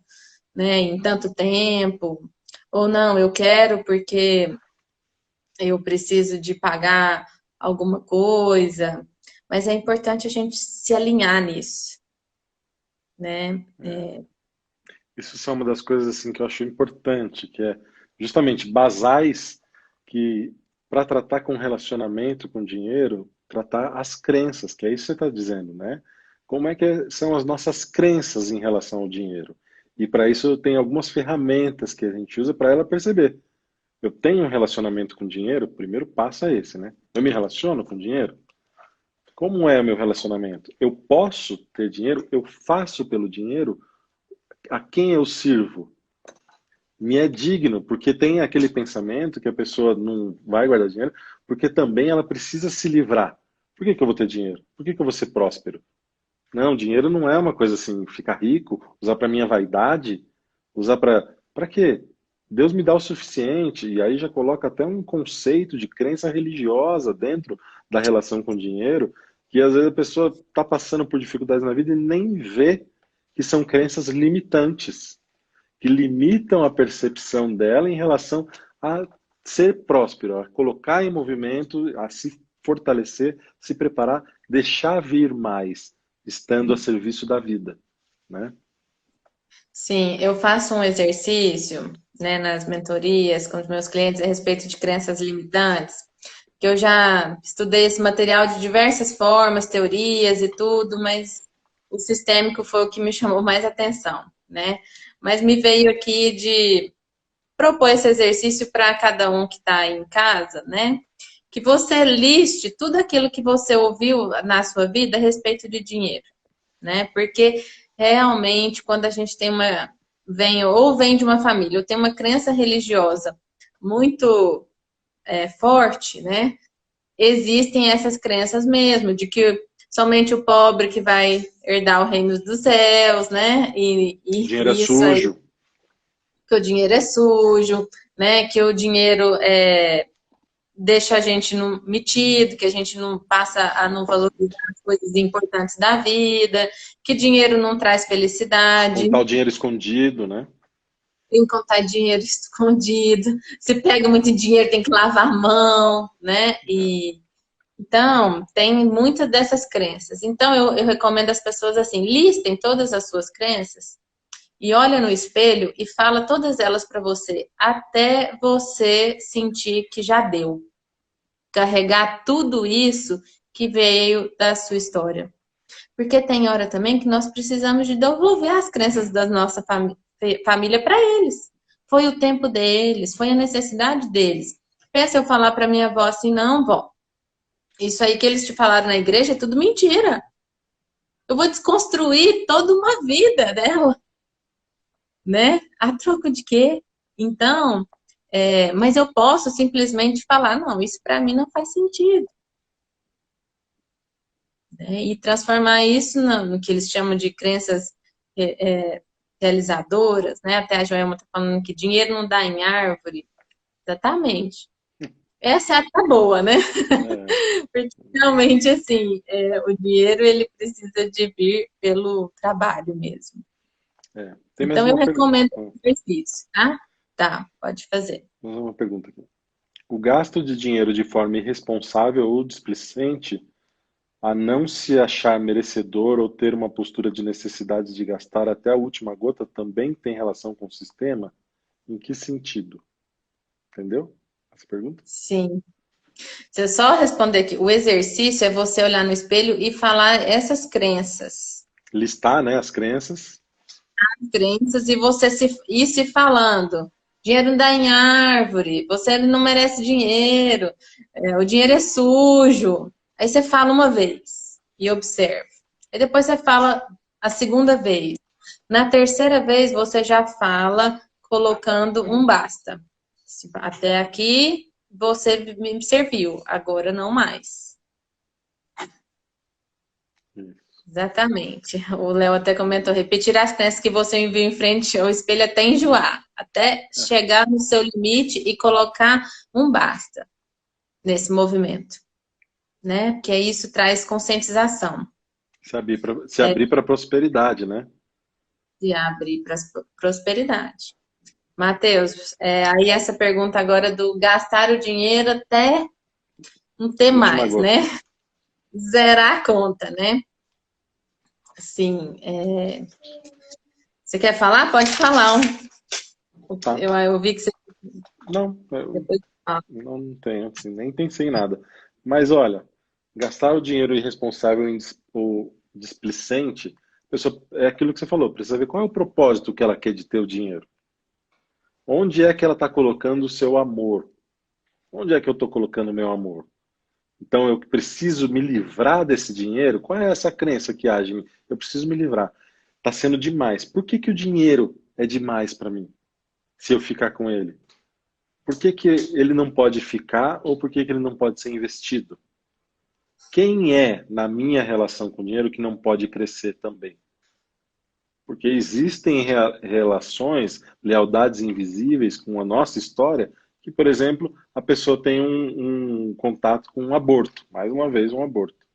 né, em tanto tempo. Ou não, eu quero porque eu preciso de pagar alguma coisa. Mas é importante a gente se alinhar nisso, né? Isso são uma das coisas assim que eu acho importante, que é justamente basais que para tratar com relacionamento com dinheiro, tratar as crenças, que é isso que você está dizendo, né? Como é que são as nossas crenças em relação ao dinheiro? E para isso tem algumas ferramentas que a gente usa para ela perceber. Eu tenho um relacionamento com dinheiro, o primeiro passo é esse, né? Eu me relaciono com dinheiro? Como é o meu relacionamento? Eu posso ter dinheiro? Eu faço pelo dinheiro? A quem eu sirvo? Me é digno, porque tem aquele pensamento que a pessoa não vai guardar dinheiro, porque também ela precisa se livrar. Por que eu vou ter dinheiro? Por que eu vou ser próspero? Não, dinheiro não é uma coisa assim, ficar rico, usar para minha vaidade, usar para quê? Deus me dá o suficiente, e aí já coloca até um conceito de crença religiosa dentro da relação com o dinheiro, que às vezes a pessoa está passando por dificuldades na vida e nem vê que são crenças limitantes, que limitam a percepção dela em relação a ser próspero, a colocar em movimento, a se fortalecer, se preparar, deixar vir mais, estando a serviço da vida, né? Sim, eu faço um exercício, né, nas mentorias com os meus clientes a respeito de crenças limitantes, que eu já estudei esse material de diversas formas, teorias e tudo, mas o sistêmico foi o que me chamou mais atenção, né? Mas me veio aqui de propor esse exercício para cada um que está em casa, né? Que você liste tudo aquilo que você ouviu na sua vida a respeito de dinheiro, né? Porque realmente quando a gente tem vem de uma família, ou tem uma crença religiosa muito forte, né? Existem essas crenças mesmo, de que somente o pobre que vai herdar o reino dos céus, né? E Dinheiro é isso aí, sujo. que o dinheiro é sujo, né? Que o dinheiro deixa a gente metido, que a gente não passa a não valorizar as coisas importantes da vida, que dinheiro não traz felicidade, Contar o dinheiro escondido, né? tem que contar dinheiro escondido, se pega muito dinheiro tem que lavar a mão, né? Então, tem muitas dessas crenças. Então, eu recomendo às pessoas assim, listem todas as suas crenças e olha no espelho e fala todas elas para você, até você sentir que já deu. Carregar tudo isso que veio da sua história. Porque tem hora também que nós precisamos de devolver as crenças da nossa família para eles. Foi o tempo deles, foi a necessidade deles. Pensa eu falar para minha avó assim, não, vó, isso aí que eles te falaram na igreja é tudo mentira. Eu vou desconstruir toda uma vida dela, né? A troco de quê? Então, mas eu posso simplesmente falar, não, isso para mim não faz sentido. Né? E transformar isso no que eles chamam de crenças realizadoras, né? Até a Joelma está falando que dinheiro não dá em árvore. Exatamente. Essa é a boa, né? Porque realmente, assim, o dinheiro ele precisa de vir pelo trabalho mesmo. Então, eu recomendo o exercício, tá? Tá, pode fazer. Mais uma pergunta aqui. O gasto de dinheiro de forma irresponsável ou displicente, a não se achar merecedor ou ter uma postura de necessidade de gastar até a última gota, também tem relação com o sistema? Em que sentido? Entendeu essa pergunta? Sim. Se eu só responder aqui, o exercício é você olhar no espelho e falar essas crenças. Listar, né, as crenças. As crenças e você ir se falando. Dinheiro não dá em árvore, você não merece dinheiro, o dinheiro é sujo. Aí você fala uma vez e observa. Aí depois você fala a segunda vez. Na terceira vez você já fala colocando um basta. Até aqui você me serviu, agora não mais. Exatamente. O Léo até comentou, repetir as crenças que você enviou em frente ao espelho até enjoar, até chegar no seu limite e colocar um basta nesse movimento, né? Porque isso traz conscientização. Se abrir para prosperidade, né? Se abrir para prosperidade. Matheus, aí essa pergunta agora do gastar o dinheiro até não ter mais, né? Zerar a conta, né? Assim, você quer falar? Pode falar. Tá. Eu vi que você... Não, não tenho, assim, nem pensei em nada. Mas olha, gastar o dinheiro irresponsável ou displicente, é aquilo que você falou, precisa ver qual é o propósito que ela quer de ter o dinheiro. Onde é que ela está colocando o seu amor? Onde é que eu estou colocando o meu amor? Então eu preciso me livrar desse dinheiro? Qual é essa crença que age em mim? Eu preciso me livrar. Está sendo demais. Por que que o dinheiro é demais para mim? Se eu ficar com ele? Por que que ele não pode ficar ou por que que ele não pode ser investido? Quem é na minha relação com o dinheiro que não pode crescer também? Porque existem relações, lealdades invisíveis com a nossa história, que, por exemplo, a pessoa tem um contato com um aborto, mais uma vez um aborto.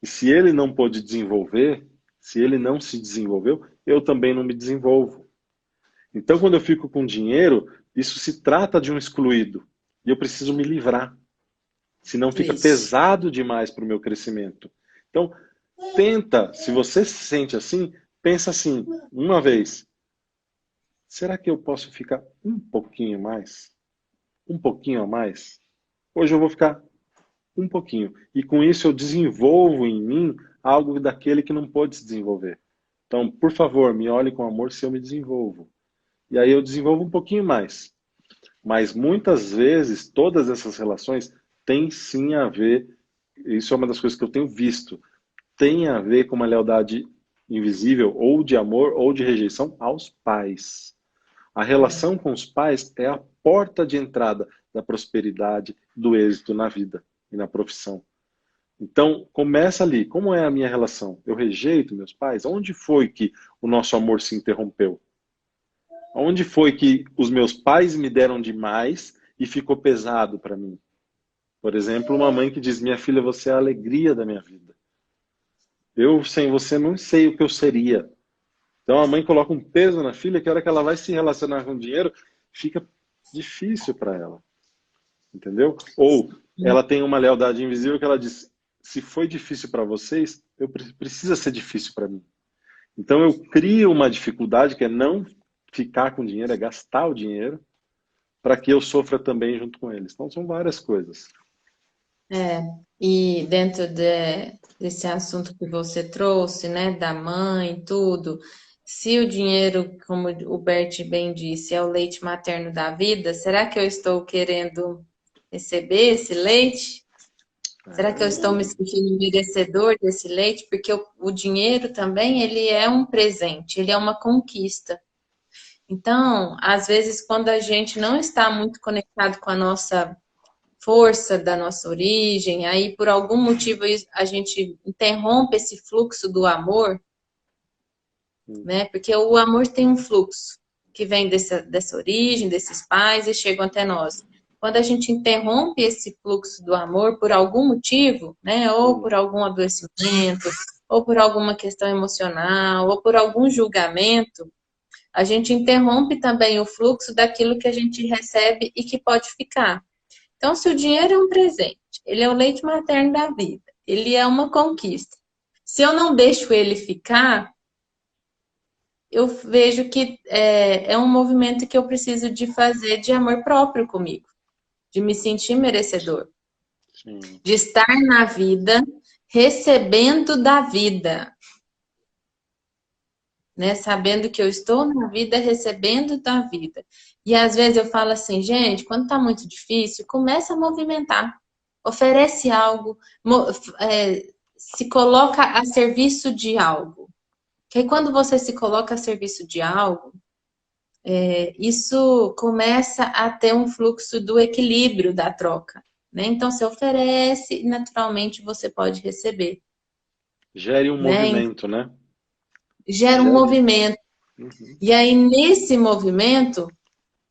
E se ele não pôde desenvolver, se ele não se desenvolveu, eu também não me desenvolvo. Então, quando eu fico com dinheiro, isso se trata de um excluído. E eu preciso me livrar. Senão fica pesado demais para o meu crescimento. Então, tenta, se você se sente assim, pensa assim, uma vez. Será que eu posso ficar um pouquinho mais? Um pouquinho a mais? Hoje eu vou ficar um pouquinho. E com isso eu desenvolvo em mim algo daquele que não pôde se desenvolver. Então, por favor, me olhe com amor se eu me desenvolvo. E aí eu desenvolvo um pouquinho mais. Mas muitas vezes, todas essas relações têm sim a ver, isso é uma das coisas que eu tenho visto, tem a ver com uma lealdade invisível, ou de amor, ou de rejeição aos pais. A relação com os pais é a porta de entrada da prosperidade, do êxito na vida e na profissão. Então, começa ali. Como é a minha relação? Eu rejeito meus pais? Onde foi que o nosso amor se interrompeu? Onde foi que os meus pais me deram demais e ficou pesado para mim? Por exemplo, uma mãe que diz, minha filha, você é a alegria da minha vida. Eu, sem você, não sei o que eu seria. Então a mãe coloca um peso na filha que a hora que ela vai se relacionar com o dinheiro, fica difícil para ela. Entendeu? Ou ela tem uma lealdade invisível que ela diz, se foi difícil para vocês, precisa ser difícil para mim. Então eu crio uma dificuldade que é não ficar com dinheiro, é gastar o dinheiro, para que eu sofra também junto com eles. Então são várias coisas. E dentro desse assunto que você trouxe, né, da mãe, tudo, se o dinheiro, como o Bert bem disse, é o leite materno da vida, será que eu estou querendo receber esse leite? Será que eu estou me sentindo merecedor desse leite? Porque o dinheiro também, ele é um presente, ele é uma conquista. Então, às vezes, quando a gente não está muito conectado com a nossa força da nossa origem, aí por algum motivo a gente interrompe esse fluxo do amor, né? Porque o amor tem um fluxo que vem dessa origem, desses pais e chegam até nós. Quando a gente interrompe esse fluxo do amor por algum motivo, né? Ou por algum adoecimento, ou por alguma questão emocional, ou por algum julgamento, a gente interrompe também o fluxo daquilo que a gente recebe e que pode ficar. Então, se o dinheiro é um presente, ele é o leite materno da vida, ele é uma conquista. Se eu não deixo ele ficar, eu vejo que é um movimento que eu preciso de fazer de amor próprio comigo, de me sentir merecedor, Sim. de estar na vida, recebendo da vida, né? Sabendo que eu estou na vida, recebendo da vida. E às vezes eu falo assim, gente, quando tá muito difícil, começa a movimentar. Oferece algo, se coloca a serviço de algo. Que aí quando você se coloca a serviço de algo, isso começa a ter um fluxo do equilíbrio da troca. Né? Então, você oferece e naturalmente você pode receber. Gere um Né? movimento, né? Gera um Gere. movimento. E aí, nesse movimento,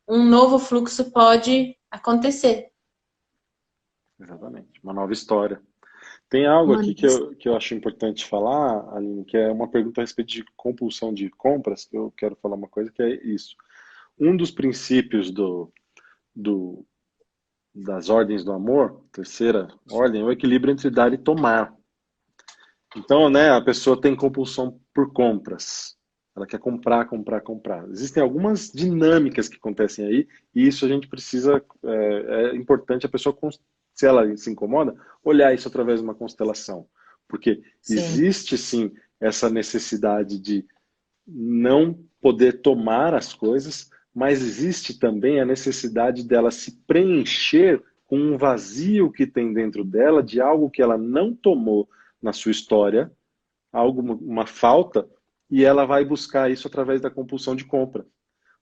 um novo fluxo pode acontecer. Exatamente. Uma nova história. Tem algo aqui que eu acho importante falar, Aline, que é uma pergunta a respeito de compulsão de compras, que eu quero falar uma coisa que é isso. Um dos princípios das ordens do amor, terceira ordem, é o equilíbrio entre dar e tomar. Então, né, a pessoa tem compulsão por compras. Ela quer comprar, comprar, comprar. Existem algumas dinâmicas que acontecem aí, e isso a gente precisa, é importante a pessoa, se ela se incomoda, olhar isso através de uma constelação. Porque existe sim essa necessidade de não poder tomar as coisas, mas existe também a necessidade dela se preencher com um vazio que tem dentro dela de algo que ela não tomou na sua história, uma falta, e ela vai buscar isso através da compulsão de compra.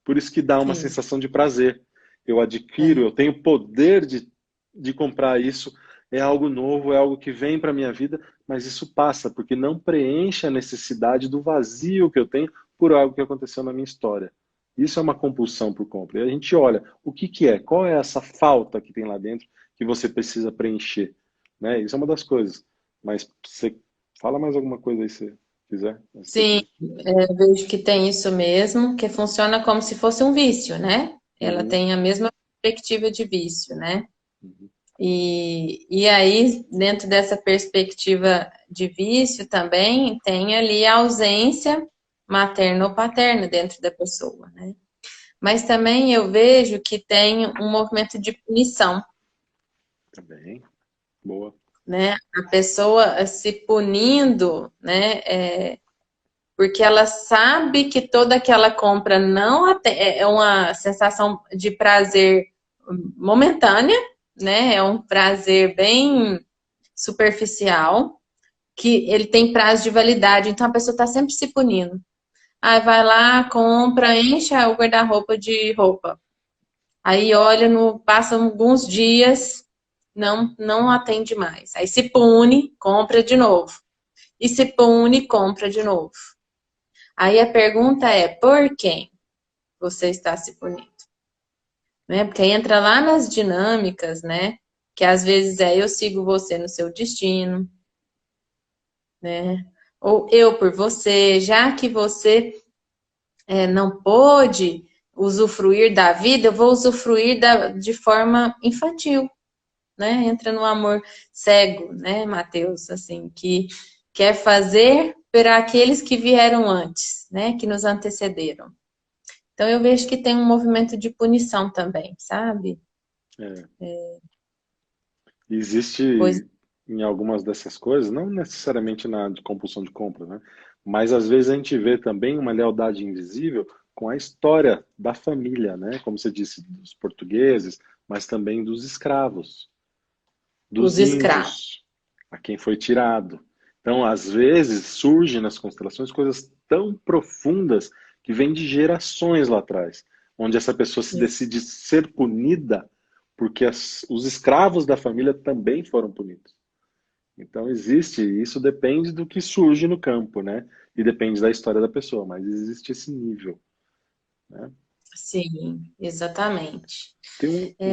Por isso que dá uma sensação de prazer. Eu adquiro, eu tenho poder de comprar isso, é algo novo, é algo que vem para a minha vida, mas isso passa, porque não preenche a necessidade do vazio que eu tenho por algo que aconteceu na minha história. Isso é uma compulsão por compra. E a gente olha, o que é? Qual é essa falta que tem lá dentro que você precisa preencher? Né? Isso é uma das coisas. Mas você fala mais alguma coisa aí se você quiser. Sim, eu vejo que tem isso mesmo, que funciona como se fosse um vício, né? Ela tem a mesma perspectiva de vício, né? E aí, dentro dessa perspectiva de vício também, tem ali a ausência materna ou paterna dentro da pessoa, né? Mas também eu vejo que tem um movimento de punição. Também. Boa. Né? A pessoa se punindo, né? Porque ela sabe que toda aquela compra não é uma sensação de prazer momentânea, né? É um prazer bem superficial, que ele tem prazo de validade, então a pessoa está sempre se punindo. Aí vai lá, compra, enche o guarda-roupa de roupa. Aí olha, passa alguns dias, não atende mais. Aí se pune, compra de novo. E se pune, compra de novo. Aí a pergunta é, por quem você está se punindo? Né? Porque aí entra lá nas dinâmicas, né? que às vezes eu sigo você no seu destino, né? Ou eu por você, já que você não pôde usufruir da vida, eu vou usufruir de forma infantil, né? Entra no amor cego, né, Mateus? Assim, que quer fazer para aqueles que vieram antes, né? Que nos antecederam. Então eu vejo que tem um movimento de punição também, sabe? É. Pois Existe em algumas dessas coisas, não necessariamente na de compulsão de compra, né? Mas às vezes a gente vê também uma lealdade invisível com a história da família, né? Como você disse, dos portugueses, mas também dos escravos, os dos escravos. índios, a quem foi tirado. Então, às vezes, surgem nas constelações coisas tão profundas que vêm de gerações lá atrás, onde essa pessoa se decide ser punida porque os escravos da família também foram punidos. Então, existe, isso depende do que surge no campo, né? E depende da história da pessoa, mas existe esse nível, né? Sim, exatamente. Tem um,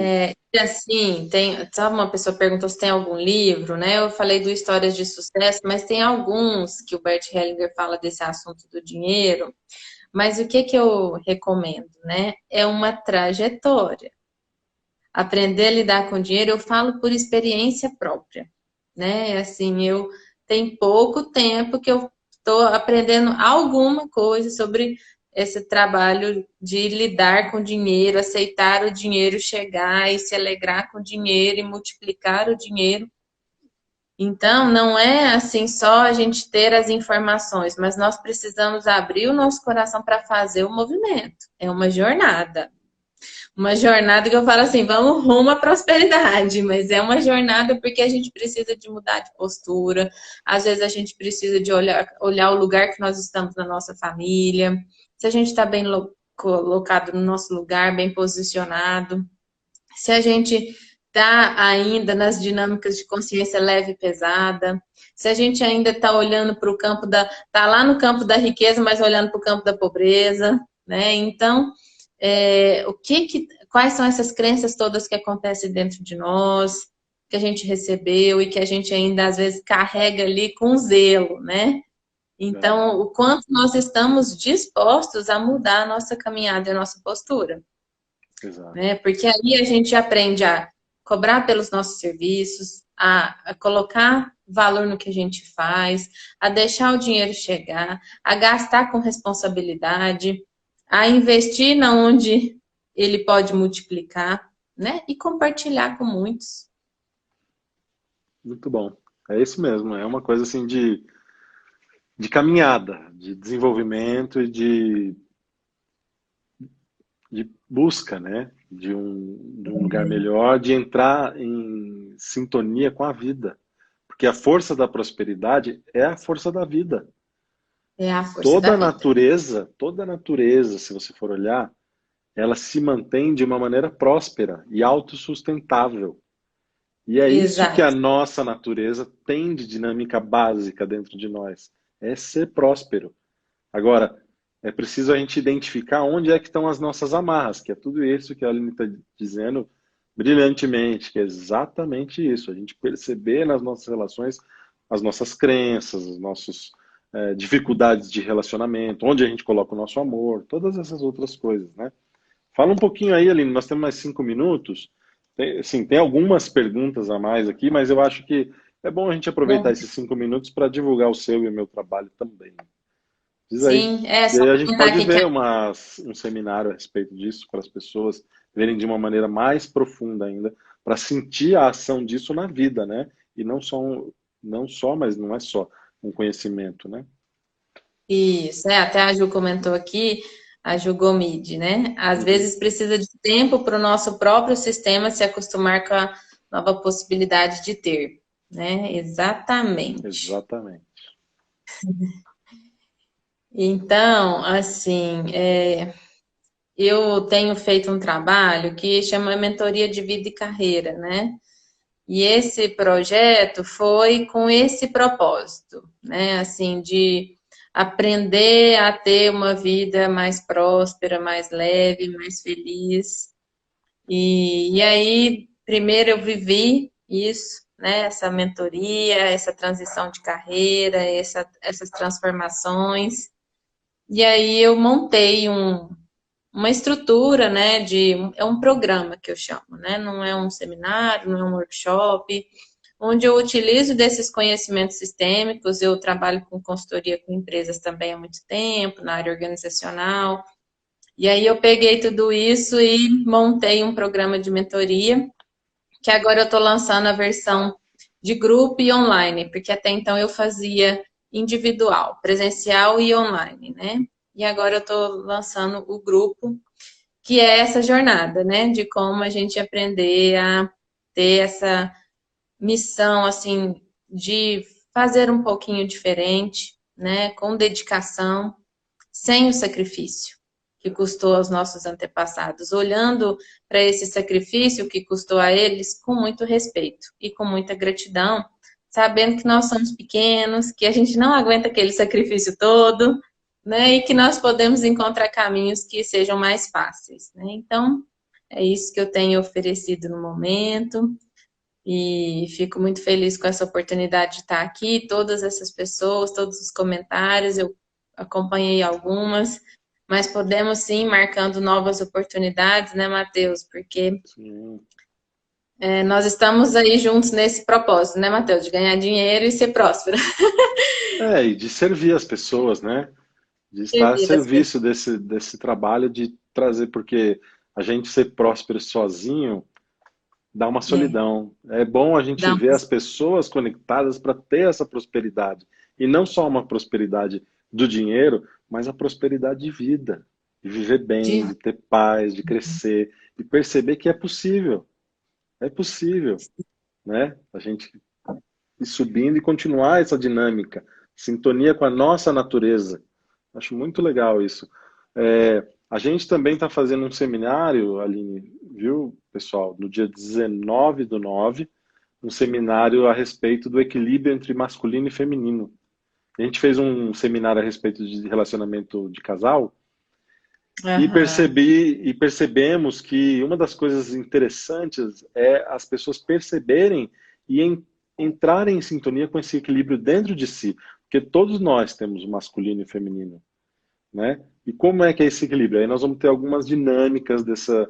E assim, sabe, uma pessoa perguntou se tem algum livro, né? Eu falei do Histórias de Sucesso, mas tem alguns que o Bert Hellinger fala desse assunto do dinheiro. Mas o que que eu recomendo, né? É uma trajetória. Aprender a lidar com dinheiro, eu falo por experiência própria, né? Assim, eu tem pouco tempo que eu estou aprendendo alguma coisa sobre esse trabalho de lidar com dinheiro, aceitar o dinheiro chegar e se alegrar com o dinheiro e multiplicar o dinheiro. Então, não é assim só a gente ter as informações, mas nós precisamos abrir o nosso coração para fazer o movimento. É uma jornada. Uma jornada que eu falo assim, vamos rumo à prosperidade, mas é uma jornada porque a gente precisa de mudar de postura, às vezes a gente precisa de olhar o lugar que nós estamos na nossa família, se a gente está bem colocado no nosso lugar, bem posicionado, se a gente está ainda nas dinâmicas de consciência leve e pesada, se a gente ainda está olhando para o campo está lá no campo da riqueza, mas olhando para o campo da pobreza, né? Então, quais são essas crenças todas que acontecem dentro de nós, que a gente recebeu e que a gente ainda às vezes carrega ali com zelo, né? Então, o quanto nós estamos dispostos a mudar a nossa caminhada e a nossa postura, exato. né? Porque aí a gente aprende a cobrar pelos nossos serviços, a colocar valor no que a gente faz, a deixar o dinheiro chegar, a gastar com responsabilidade, a investir na onde ele pode multiplicar, né? E compartilhar com muitos. Muito bom. É isso mesmo, é uma coisa assim de caminhada, de desenvolvimento e de busca, né? De um lugar melhor, de entrar em sintonia com a vida. Porque a força da prosperidade é a força da vida. É a força da vida. Toda a natureza, se você for olhar, ela se mantém de uma maneira próspera e autossustentável. E é isso que Exato. a nossa natureza tem de dinâmica básica dentro de nós. É ser próspero. Agora, é preciso a gente identificar onde é que estão as nossas amarras, que é tudo isso que a Aline está dizendo brilhantemente, que é exatamente isso. A gente perceber nas nossas relações as nossas crenças, as nossas dificuldades de relacionamento, onde a gente coloca o nosso amor, todas essas outras coisas, né? Fala um pouquinho aí, Aline, nós temos mais 5 minutos. Tem algumas perguntas a mais aqui, mas eu acho que é bom a gente aproveitar Bom, esses 5 minutos para divulgar o seu e o meu trabalho também. Diz aí. sim, é E só aí a gente comentar pode aqui que ver um seminário a respeito disso para as pessoas verem de uma maneira mais profunda ainda, para sentir a ação disso na vida, né? E não só, mas não é só um conhecimento, né? isso, até a Ju comentou aqui, a Ju Gomide, né? Às Uhum. vezes precisa de tempo para o nosso próprio sistema se acostumar com a nova possibilidade de ter, né? Exatamente. Exatamente. Então, assim, eu tenho feito um trabalho que chama Mentoria de Vida e Carreira, né? E esse projeto foi com esse propósito, né? Assim, de aprender a ter uma vida mais próspera, mais leve, mais feliz. E aí primeiro eu vivi isso, né? Essa mentoria, essa transição de carreira, essas transformações. E aí eu montei uma estrutura, né? É um programa que eu chamo, né? Não é um seminário, não é um workshop, onde eu utilizo desses conhecimentos sistêmicos. Eu trabalho com consultoria com empresas também há muito tempo, na área organizacional. E aí eu peguei tudo isso e montei um programa de mentoria, que agora eu estou lançando a versão de grupo e online, porque até então eu fazia individual, presencial e online, né? E agora eu estou lançando o grupo, que é essa jornada, né? De como a gente aprender a ter essa missão, assim, de fazer um pouquinho diferente, né? Com dedicação, sem o sacrifício que custou aos nossos antepassados, olhando para esse sacrifício que custou a eles com muito respeito e com muita gratidão, sabendo que nós somos pequenos, que a gente não aguenta aquele sacrifício todo, né? E que nós podemos encontrar caminhos que sejam mais fáceis, né? Então, é isso que eu tenho oferecido no momento. E fico muito feliz com essa oportunidade de estar aqui, todas essas pessoas, todos os comentários, eu acompanhei algumas, mas podemos sim marcando novas oportunidades, né, Matheus? Porque Sim. nós estamos aí juntos nesse propósito, né, Matheus? De ganhar dinheiro e ser próspero. E de servir as pessoas, né? De estar a Servir as pessoas. serviço desse trabalho de trazer, porque a gente ser próspero sozinho dá uma É, solidão. É bom a gente dá ver as pessoas conectadas para ter essa prosperidade. E não só uma prosperidade do dinheiro, mas a prosperidade de vida. De viver bem, de de ter paz, de crescer, de perceber que é possível. É possível, né? A gente ir subindo e continuar essa dinâmica, sintonia com a nossa natureza. Acho muito legal isso. A gente também está fazendo um seminário, Aline, viu, pessoal, no dia 19/9, um seminário a respeito do equilíbrio entre masculino e feminino. A gente fez um seminário a respeito de relacionamento de casal e Aham. percebemos que uma das coisas interessantes é as pessoas perceberem e entrarem em sintonia com esse equilíbrio dentro de si, porque todos nós temos o masculino e o feminino, né? E como é que é esse equilíbrio? Aí nós vamos ter algumas dinâmicas dessa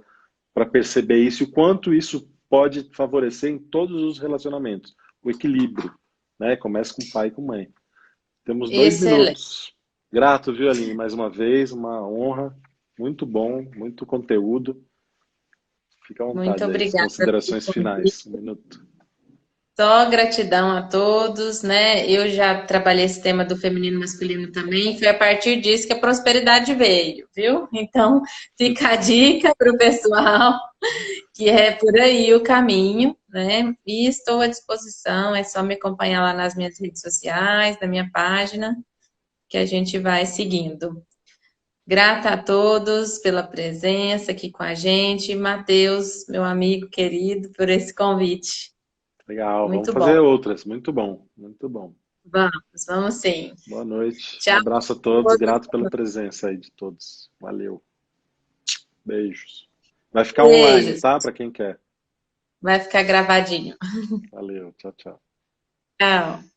para perceber isso e o quanto isso pode favorecer em todos os relacionamentos, o equilíbrio, né? Começa com pai e com mãe. Temos dois Excelente. minutos. Grato, viu, Aline? Mais uma vez, uma honra. Muito bom, muito conteúdo. Fica à Muito vontade aí, as obrigada pelo considerações convite. finais. Um minuto. Só gratidão a todos, né? Eu já trabalhei esse tema do feminino e masculino também. Foi a partir disso que a prosperidade veio, viu? Então, fica a dica para o pessoal, que é por aí o caminho, né? E estou à disposição, é só me acompanhar lá nas minhas redes sociais, na minha página, que a gente vai seguindo. Grata a todos pela presença aqui com a gente. Matheus, meu amigo querido, por esse convite. Legal, vamos Muito bom. fazer outras. Muito bom, muito bom. Vamos sim. Boa noite. Um Tchau. abraço a todos. Grato pela presença aí de todos. Valeu. Beijos. Vai ficar online, Beijos. tá? Para quem quer. Vai ficar gravadinho. Valeu. Tchau, tchau. Tchau.